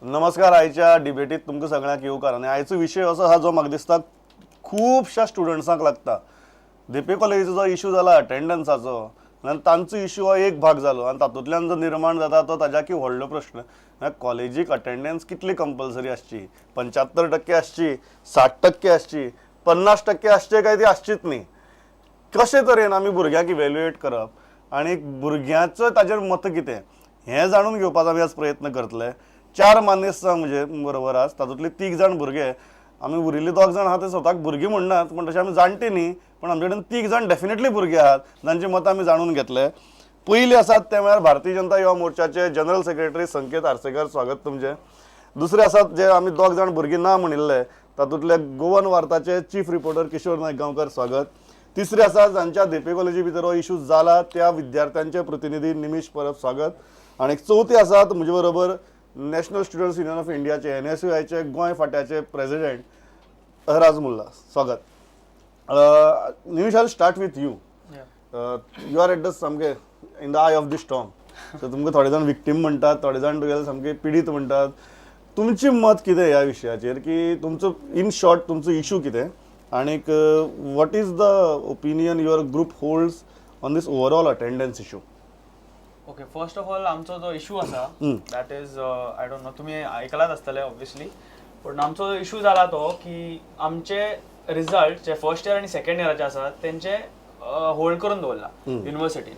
नमस्कार. आयच्या डिबेटीत तुमकां सगळ्यांक येवकार. आनी आयचो विशय असो आहा जो म्हाका दिसता खुबश्या स्टुडंट्सांक लागता. देपे कॉलेजीचो जो इशू जाला अटेंडन्साचो आनी तांचो इशू हो एक भाग जालो आनी तातूंतल्यान जो निर्माण जाता तो ताज्याकी व्हडलो प्रश्न. कॉलेजीक अटेंडन्स कितली कंपल्सरी आसची? 75% आसची, 60% आसची, 50% आसचे काय ती आसचीच न्ही? कशे तरेन आमी भुरग्यांक इवॅल्युएट करप आनी भुरग्यांचो ताजेर मत कितें हें जाणून घेवपाचो आमी आज प्रयत्न करतले. 4 मानेस्तां म्हणजे बरोबर आज, तातूंतले 3 जाण भुरगे. आमी उरिल्ले 2 जाण आहा ते स्वताक भुरगीं म्हणनात, पूण तशें आमी जाणटे न्ही, पण आमचे कडेन 3 जाण डेफिनेटली भुरगे आहात जांचे मत आमी जाणून घेतले. पयले आसात ते म्हळ्यार भारतीय जनता युवा मोर्चाचे जनरल सेक्रेटरी संकेत आरसेकर. स्वागत तुमचें. दुसरे आसात जे आमी 2 जाण भुरगीं ना म्हणिल्ले, तातूंतले Goan वार्ताचे chief reporter Kishore Naik Gaonkar. स्वागत. तिसरे आसात जांच्या देपे कॉलेजी भितर हो इशू जाला त्या विद्यार्थ्यांचे प्रतिनिधी निमिश परब. स्वागत. आनी चौथे आसात म्हजे बरोबर नॅशनल स्टुडंट्स युनियन ऑफ इंडियाचे NSUIचे गोंय फाट्याचे प्रेसिडेंट अहराज मुल्ला. स्वागत. Nimish, I will start with you. You are at the सामके in the eye of the storm. So तुमकां थोडे जाण विक्टीम म्हणटात, थोडे जाण तुगेले सामके पिडीत म्हणटात. तुमची मत कितें ह्या विशयाचेर, की तुमचो इन शॉर्ट तुमचो इशू कितें आनीक what is the opinion your group holds on these overall attendance issue? Okay, first of all आमचो जो इशू आसा that is I don't know, तुम्ही ऐकलाच आसतले ऑब्वियसली, पण आमचो इशू जाला तो की आमचे रिझल्ट जे फर्स्ट इयर आणि सेकंड इयराचे आसात तेंचे होल्ड करून दवरला university.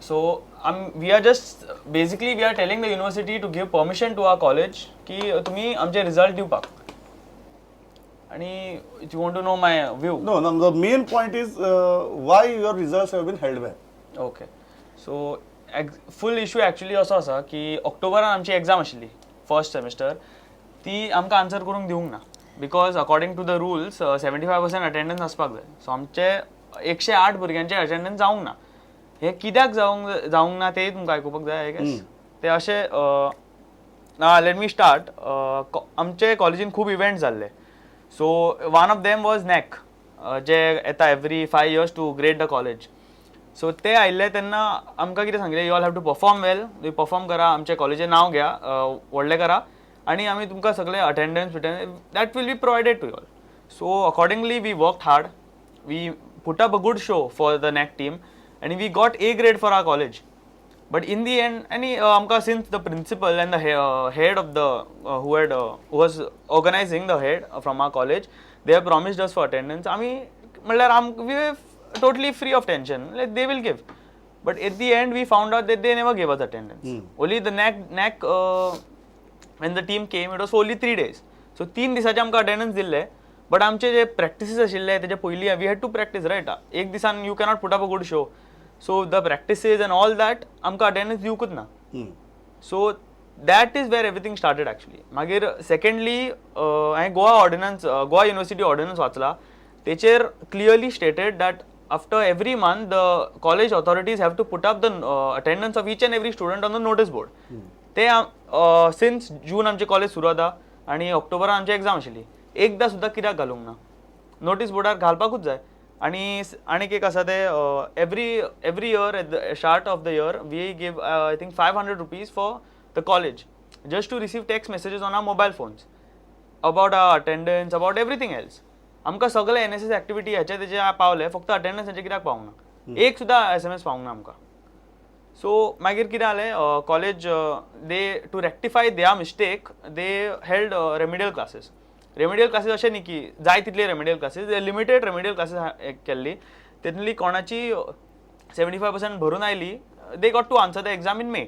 So we are just basically we are telling the university to give permission to our college की तुम्ही आमचे रिझल्ट दिवपाक. आणि you want to know my view? No, the main point is why your results have been held back. Okay, so full issue actually असो आसा की ऑक्टोबरान आमची exam आशिल्ली फर्स्ट सेमिस्टर, ती आमकां आन्सर करूंक दिवंक ना because according to the rules 75% attendance आसपाक जाय. सो आमचे 108 भुरग्यांचे अटेंडन्स जावंक ना. हे कित्याक जावंक ना तेय तुमकां आयकुपाक जाय. आय गेस ते अशे लेट मी स्टार्ट. आमचे कॉलेजीन खूब इव्हेंट्स जाल्ले. So one of them was NAAC, जे येता every 5 years to grade the college. So ते आयिल्ले तेन्ना आमकां कितें सांगलें, you all have to perform well, तुम्ही परफॉर्म करा, आमचे कॉलेजेचें नांव घ्या, व्हडलें करा, आनी आमी तुमकां सगळे attendance that will be provided to you all. So accordingly we worked hard, we put up a good show for the NAAC team and we got A grade for our college. But in the end, amka since the principal and the head of the who was organizing, the head from our college, they have promised us for attendance. We were totally free of tension, like they will give. But at the end we found out that they never gave us attendance. Only the NAC when the team came, it was for only 3 days. So 3 दिसाचे आमकां attendance दिल्ले. But आमचे जे practices आशिल्ले तेजे पयलीं we had to practise right. एक दिसान you cannot put up a good show. So the practices and all that आमकां अटेंडन्स दिवंकूच ना. So that is where everything started actually. मागीर सेकंडली हांवें गोवा युनिव्हर्सिटी ऑर्डिनन्स वाचला. तेचेर clearly stated that after every month the college authorities have to put up the attendance of each and every student on the notice board. ते since जून आमचे college सुरू जाता आनी ऑक्टोबरान आमची एग्जाम आशिल्ली. एकदां सुद्दां कित्याक घालूंक ना? नोटीस बोर्डार घालपाकूच जाय. आनीक एक आसा ते every year at the start of the year we give I think 500 rupees for the college just to receive text messages on our mobile phones about our attendance, about everything else. आमकां सगळे NSS activity हेचे तेजे पावले, फक्त attendance हेचे कित्याक पावूंक ना? एक सुद्दां SMS पावूंक ना आमकां. सो मागीर कितें जालें, college they to rectify their mistake they held remedial classes. Remedial classes अशें न्ही की जाय तितले remedial classes, limited remedial classes केल्ली. तेतूंतली कोणाची 75% भरून आयली, they got to answer the exam in May.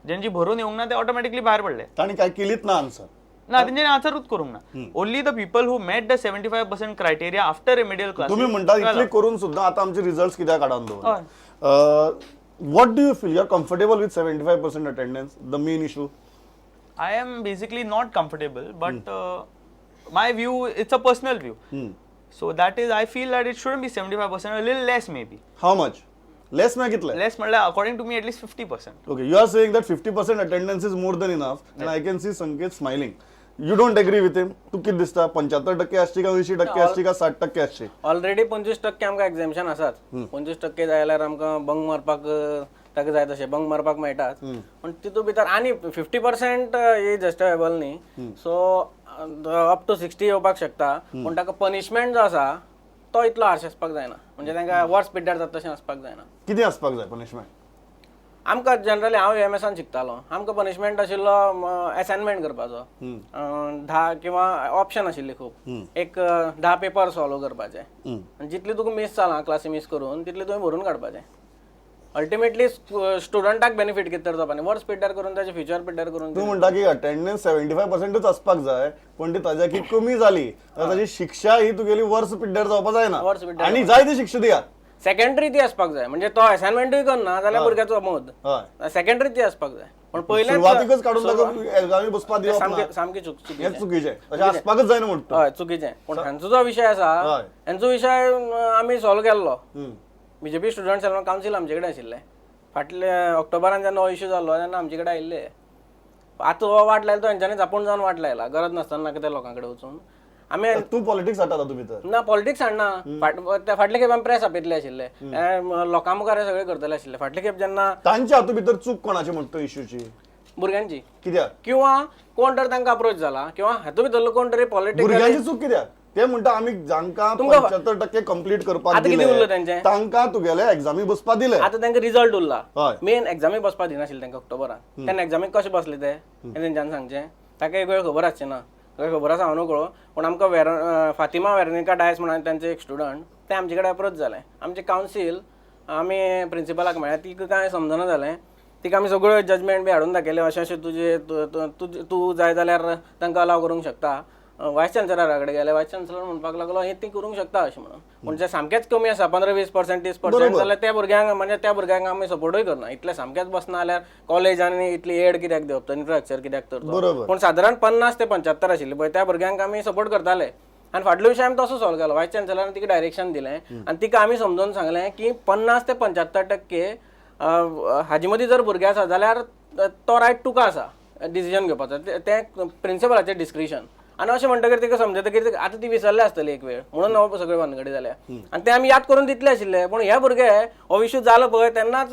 जेंची भरून येवंक ना ते ऑटोमॅटिकली भायर पडले. तांणी काय केलीच ना आन्सर ना, तेंच्यानी आन्सरूच करूंक ना. Only the people who met the 75% criteria after remedial classes. तुम्ही म्हणटा इतले करून सुद्दां आतां आमचे रिझल्ट्स कित्याक काडून दवरले? what do you feel? You are comfortable with 75% attendance, the main issue? I am basically not comfortable, but my view, it's a personal view. So that is, I feel that it shouldn't be 75%, a little less maybe. How much? Less na kitla? Less म्हटल्यार according to me at least 50%. Okay, you are saying that 50% attendance is more than enough, and I can see Sanket smiling. You don't agree with him? तू किती दिसता 75% आसची का 80% आसची का 60% आसची? Already 25% आमकां एक्झामिशन आसात. 25% जाल्यार आमकां बंक मारपाक ताका जाय तशें बंक मारपाक मेळटात पण तितून भितर आनी 50% ही जस्टिफायबल न्ही सो अप टू 60 येवपाक शकता पूण ताका पनिशमेंट जो आसा तो इतलो हार्श आसपाक जायना म्हणजे तांकां वर्स पिड्ड्यार जाता तशें आसपाक जायना. कितें आसपाक जाय पनिशमेंट? आमकां जनरली हांव UMSान शिकतालो आमकां पनिशमेंट आशिल्लो असायनमेंट करपाचो 10 किंवा ऑप्शन आशिल्ली खूब एक 10 पेपर सॉल्व करपाचे आनी जितली तुका मिस जाला क्लासी मिस करून तितले तुवें भरून काडपाचें. अल्टिमेटली स्टुडंटाक बेनिफीट कितें तर जावपा न्ही वर्स पिड्ड्यार करून ताचें फ्युचर पिड्ड्यार करून तू म्हणटा की अटेंडन्स 75%च आसपाक जाय पण ती ताज्या की कमी जाली तर ताची शिक्षा ही तुगेली वर्स पिड्ड्यार जावपा जायना वर्स पिड्ड्यार आनी जाय ती शिक्षा दियात. सेकंडरी ती आसपाक जाय म्हणजे तो असायनमेंटूय करना जाल्यार भुरग्याचो मोद हय सेकंडरी ती आसपाक जाय पण पयलें सुरवातीकच काडून ताका एग्जामी बसपा दिवप ना सामकें हें चुकीचें चुकीचें अशें आसपाकच जायना म्हणटा. हय चुकीचें पण हांचो जो विशय आसा हय. हांचो विशय आमी सॉल्व केल्लो BJP स्टुडंट सेल्फ कावन्सील आमचे कडेन आशिल्लें फाटले ऑक्टोबरान जेन्ना हो इश्यू जाल्लो तेन्ना आमचे कडेन आयिल्ले आतां हो वाट लायला तो हेंच्यांनी जापून जावन वाट लायला गरज नासतना कितें लोकां कडेन वचून आमी तू पॉलिटिक्स हाडटा तूं भितर ना पॉलिटिक्स हाडना फाटले खेप आमी प्रेस आपयतले आशिल्ले लोकां मुखार हे सगळे करतले आशिल्ले फाटले खेप जेन्ना तांच्या हातूंत भितर चूक कोणाची म्हणटा इश्यूची भुरग्यांची कित्याक किंवा कोण तर तांकां अप्रोच जाला किंवा हातूंत भितरलो कोण तरी पॉलिटिकल भुरग्यांची चूक कित्याक ते म्हणटा आमी जांकां 75% कंप्लीट करपाक आतां कितें उरलं तेंचें? तांकां तुगेले एग्जामी बसपा दिले आतां तांकां रिजल्ट उरला हय. मेन एग्जामी बसपा दिनाशिल्ले तांकां ऑक्टोबरान तेन्ना एग्जामीक कशें बसले ते हें तेंच्यांनी सांगचें ताका एक वेळ खबर आसचें ना ताका खबर आसा हांव नकळो पूण आमकां फातिमा वेर्निका डायस म्हणून तांचे एक स्टुडंट ते आमचे कडेन अप्रोच जाले आमचे कावन्सील आमी प्रिंसिपलाक म्हळ्यार तिका कांय समजना जालें तिका आमी सगळ्यो जजमेंट बी हाडून दाखयले अशें अशें तुजें तूं जाय जाल्यार तांकां अलाव करूंक शकता. वायस चान्सलरा कडेन गेले वायस चान्सलर म्हणपाक लागलो हें ती करूंक शकता अशें म्हणून पूण जे सामकेंच कमी आसा 15-20% 30% जाल्यार त्या भुरग्यांक म्हणजे त्या भुरग्यांक आमी सपोर्टूय करना इतले सामकेंच बसना जाल्यार कॉलेजांनी इतली एड कित्याक दिवप तो इन्फ्रास्ट्रक्चर कित्याक तर पूण सादारण 50 ते 75 आशिल्ले पळय त्या भुरग्यांक आमी सपोर्ट करताले आनी फाटलो विशय आमी तसो सॉल्व केलो वायस चान्सलरान तिका डायरेक्शन दिलें आनी तिका आमी समजून सांगलें की 50 ते 75% हाजे मदीं जर भुरगे आसा जाल्यार तो रायट तुका आसा डिसिजन घेवपाचो तें प्रिंसिपलाचें डिस्क्रिशन आनी अशें म्हणटकीर तिका समजतकीर आतां ती विसरले आसतली एक वेळ म्हणून हो सगळे भानगडी जाल्या आनी ते आमी याद करून दितले आशिल्ले पूण हे भुरगे हो इश्यू जालो पळय तेन्नाच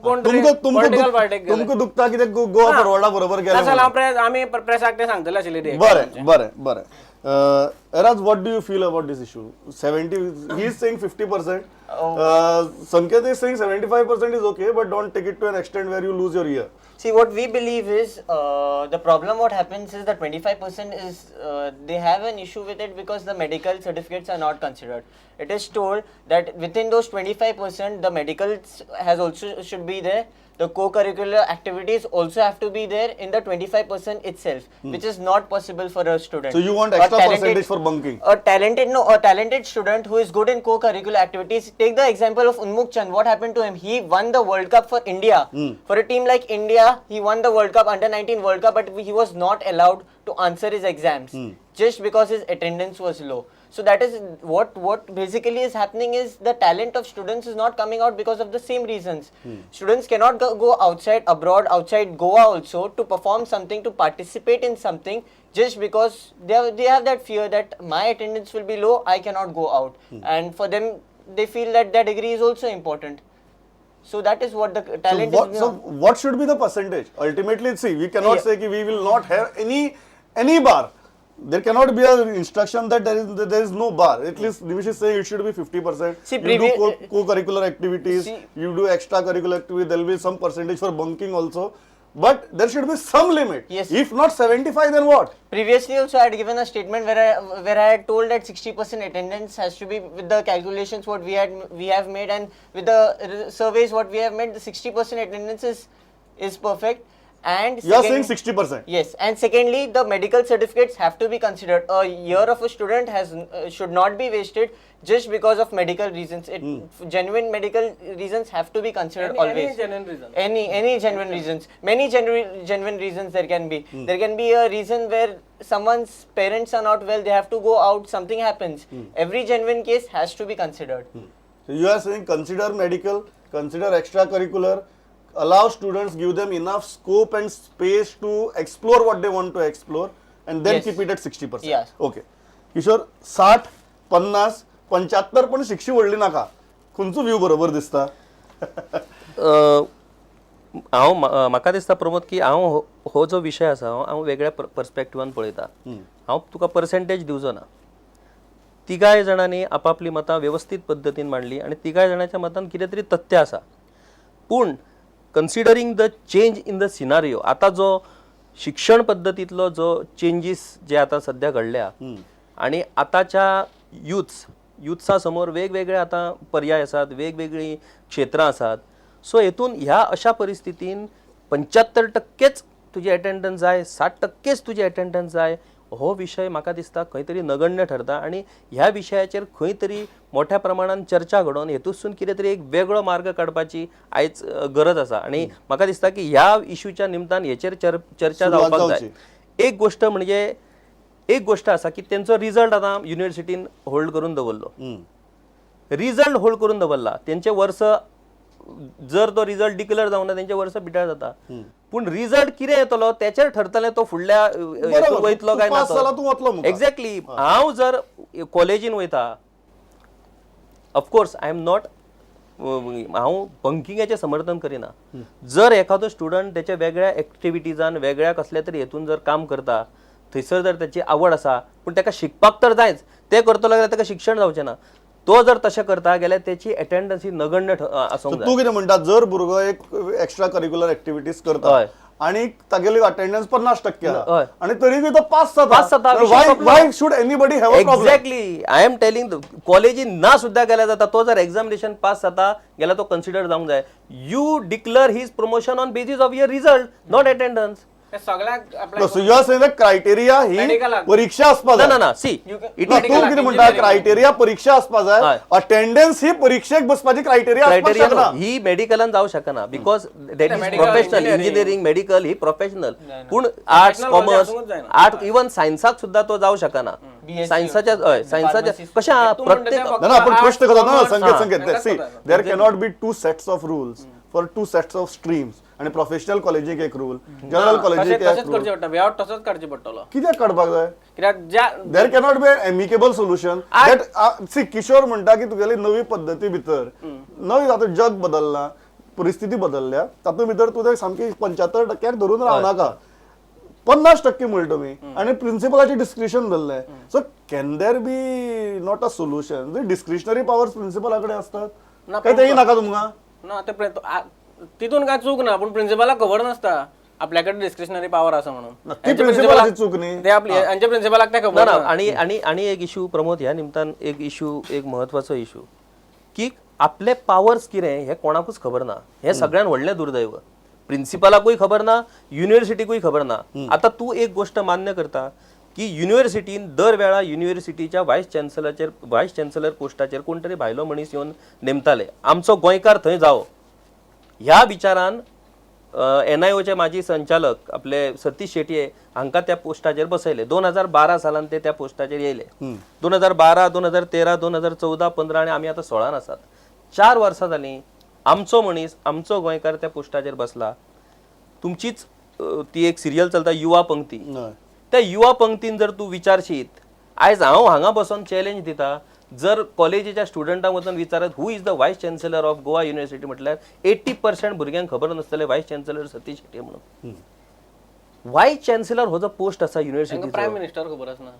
कोण तरी पॉलिटिकल पार्टीक तुमकां दुखता कितें गोवा फॉरवर्डा बरोबर गेले आमी प्रेसाक ते सांगतले आशिल्ले बरें बरें बरें Eraz, what do you feel about this issue? 70, he is saying 50%. Sanket is saying 75% is okay, but don't take it to an extent where you lose your ear. See, what we believe is the problem what happens is that 25% is they have an issue with it because the medical certificates are not considered. It is told that within those 25% the medicals has also should be there. The co-curricular activities also have to be there in the 25% itself, which is not possible for a student. So you want extra percentage for bunking? A talented student who is good in co-curricular activities. Take the example of Unmukh Chand. What happened to him? He won the World Cup for India. For a team like India, he won the World Cup, under 19 World Cup, but he was not allowed to answer his exams just because his attendance was low. So that is what basically is happening is the talent of students is not coming out because of the same reasons. Students cannot go outside abroad, outside Goa also to perform something, to participate in something just because they have that fear that my attendance will be low, I cannot go out. And for them, they feel that their degree is also important. So that is what the talent is. So what should be the percentage? Ultimately, see, we cannot say that we will not have any bar. There cannot be an instruction that there is no bar. At least Nimish is saying it should be 50%. See, you do co-curricular activities, you do extracurricular activities, there will be some percentage for bunking also. But there should be some limit. Yes. If not 75, then what? Previously also I had given a statement where I had told that 60% attendance has to be with the calculations what we have made, and with the surveys what we have made, the 60% attendance is perfect. And you are saying 60%. Yes, and secondly, the medical certificates have to be considered. A year of a student should not be wasted just because of medical reasons. Genuine medical reasons have to be considered always. Any genuine reason. Any genuine reasons. Many genuine reasons there can be. There can be a reason where someone's parents are not well, they have to go out, something happens. Every genuine case has to be considered. So you are saying consider medical, consider extracurricular, allow students, give them enough scope and space to explore what they want to explore, and then keep it at 60%. Yes. Okay. Kishore 60, 50, 75 पण शिक्षी व्हडली नाका. खंयचो view बरोबर दिसता? म्हाका दिसता प्रमोद की हांव हो जो विशय आसा हांव वेगळ्या पर्सपेक्टिवान पळयता. हांव तुका पर्सेंटेज दिवचो ना. तिगाय जाणांनी आपापली मतां व्यवस्थीत पद्दतीन मांडली आनी तिगाय जाणांच्या मतान कितें तरी तथ्य आसा. पूण considering the change in the scenario, आतां जो शिक्षण पद्दतींतलो जो चेंजीस जे आतां सध्या घडल्या आनी आतांच्या युथ्सा समोर वेगवेगळे आतां पर्याय आसात, वेगवेगळी क्षेत्रां आसात. सो हेतून ह्या अशा परिस्थितीन 75% तुजी अटेंडन्स जाय, 60% तुजी अटेंडन्स जाय, हो विशय म्हाका दिसता खंय तरी नगण्य ठरता. आनी ह्या विशयाचेर खंय तरी मोठ्या प्रमाणात चर्चा घडोवन हेतूंतसून कितें तरी एक वेगळो मार्ग काडपाची आयज गरज आसा. आनी म्हाका दिसता की ह्या इश्यूच्या निमतान हेचेर चर्चा जावपाक जाय. एक गोष्ट आसा की तेंचो रिजल्ट आतां युनिव्हर्सिटीन होल्ड करून दवरलो. रिजल्ट होल्ड करून दवरला, तेंचे वर्स जर तो रिजल्ट डिक्लेअर जावना तेंचे वर्स पिड्यार जाता. पूण रिजल्ट कितें येतलो तेचेर ठरतले तो फुडल्या वयतलो काय ना. एक्झॅक्टली. हांव जर कॉलेजीन वयता, ऑफकोर्स आय एम नॉट, हांव बंकिंगाचें समर्थन करिना. जर एखादो स्टुडंट तेच्या वेगळ्या एक्टिविटीजान वेगळ्या कसल्या तरी हेतून जर काम करता, थंयसर जर त्याची आवड आसा, पूण ताका शिकपाक तर जायच, ते करतलो जाल्यार ताका शिक्षण जावचें ना. तो जर तशें करता जाल्यार त्याची अटेंडन्स ही नगण्य आसूंक जाय. तूं कितें म्हणटा, जर भुरगो एक एक्स्ट्रा करिक्युलर एक्टिविटीज करता आणि तागेली अटेंडन्स 50% आहा आणि तरीय तो पास जाता, why should anybody have a problem? Exactly. I am telling, कॉलेजीन ना सुद्धा गेल्या जाता, तो जर एक्झामिनेशन पास जाता गेल्यार तो कन्सिडर जावंक जाय. You declare his promotion on basis of your result, not attendance. Criteria ही परीक्षा आसपाक जाय. ना सी तू कितें म्हणटा, क्रायटेरिया परीक्षा आसपाक जाय, अटेंडन्स ही परीक्षेक बसपाची क्रायटेरिया ही मेडिकलान जावं शकना. Because that is professional. Engineering, medical he professional. पूण आर्ट्स, कॉमर्स, आर्ट, इवन सायन्साक सुद्धा तो जावं शकना. सायन्साच्या कशा प्रत्येक आपण प्रश्न करता ना, Sanket see there cannot be 2 sets of rules for 2 sets of streams. आणि प्रोफेशनल कॉलेजीक एक रूल, जनरल कॉलेजीक एक रूल. तसोच काडचे पडटलो. कित्याक काडपाक जाय? कित्याक ज्या there cannot be amicable solution. See Kishore म्हणटा की तुगेली नवी पद्दती भितर नवी आतां जग बदलला, परिस्थिती बदलल्या, तातूंत भितर तुवें सामकी 75% धरून रावनाका, 50% म्हणटा तुमी, आनी प्रिन्सिपलाचें डिस्क्रिशन धरलें. So can there be not a solution? Discretionary powers प्रिन्सिपला कडेन असतात काय तेही नाका तुमकां? ना ते तितून काय चूक ना, पण प्रिन्सिपलाक खबर नासता आपल्याकडे डिस्क्रिशनरी पॉवर आसा म्हणून. प्रिन्सिपलाची चूक न्ही, ते आपली हांचे प्रिन्सिपलाक ते खबर ना. आणि एक इश्यू प्रमोद, ह्या निमतान एक इश्यू, एक महत्वाचो इश्यू की आपले पावर्स कितें हे कोणाकूच खबर ना. हे सगळ्यात व्हडलें दुर्दैव. प्रिन्सिपलाकूय खबर ना, युनिव्हर्सिटीकूय खबर ना. आता तू एक गोष्ट मान्य करता की युनिव्हर्सिटीन दर वेळा युनिव्हर्सिटीच्या व्हायस चॅन्सलर पोस्टाचेर कोण तरी भायलो मनीस येवन नेमताले. आमचो गोंयकार थंय जावो ह्या विचारान NIOचे माजी संचालक आपले सतीश शेटये हांकां त्या पोस्टाचेर बसयले. 2012 सालान ते त्या पोस्टाचेर येयले. 2012, 2013, 2014, 15 आनी आमी आतां 16 आसात. 4 वर्सां जालीं आमचो मनीस, आमचो गोंयकार त्या पोस्टाचेर बसला. तुमचीच ती एक सिरियल चलता युवा पंक्ती, त्या युवा पंक्तीन जर तूं विचारशीत, आयज हांव हांगा बसून चॅलेंज दिता, जर कॉलेजीच्या स्टुडंटांक वचून विचारत who is the vice chancellor of Goa university म्हटल्यार 80% भुरग्यांक खबर नासतले व्हायस चॅन्सलर सतीश शेट्ये म्हणून. व्हायस चॅन्सलर हो जो पोस्ट आसा युनिव्हर्सिटी, प्रायम मिनिस्टर खबर आसना.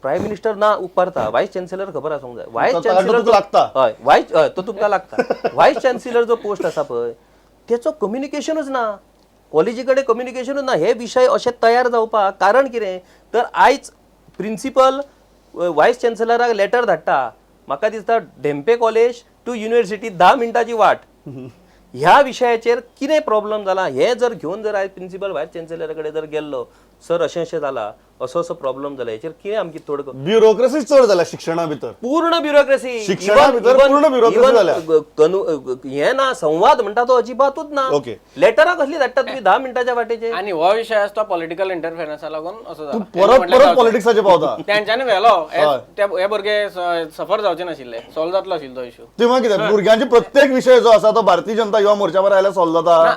प्रायम मिनिस्टर ना उपकारता, व्हायस चॅन्सलर खबर आसूंक जाय. व्हायस चॅन्सलर तो तुमकां लागता. व्हायस चॅन्सलर जो पोस्ट आसा पळय तेचो कम्युनिकेशनूच ना, कॉलेजी कडेन कम्युनिकेशनूच ना. हे विशय अशे तयार जावपाक कारण कितें तर आयज प्रिन्सिपल व्हायस चॅन्सलराक लेटर धाडटा, म्हाका दिसता डेम्पे कॉलेज टू युनिव्हर्सिटी 10 मिनटाची वाट. ह्या विशयाचेर कितें प्रॉब्लेम जाला हे जर घेवन जर आयज प्रिन्सिपल व्हायस चॅन्सलरा कडेन जर गेल्लो, सर अशें जाला, असो प्रॉब्लेम जाला, हेचेर कितें आमची थोडं ब्युरोक्रेसी चड जाल्या शिक्षणा भितर. पूर्ण ब्युरोक्रेसी, शिक्षणा भितर पूर्ण ब्युरोक्रेसी जाल्या. हे ना, संवाद म्हणटा तो अजिबातूच ना. लेटरा कसली धाडटा तुम्ही 10 मिनटाच्या वाटेचे. आणि हो विषय आसा तो पॉलिटिकल इंटरफेरन्सा लागून असो जाला. परत पॉलिटिक्साचे पावता. तेंच्यांनी व्हेलो हे भुरगे सफर जावचे नाशिल्ले, सॉल्व जातलो आशिल्लो तो इश्यू. तेव्हा कितें भुरग्यांचे प्रत्येक विषय जो आसा तो भारतीय जनता युवा मोर्चा वर आयल्यार सॉल्व जाता.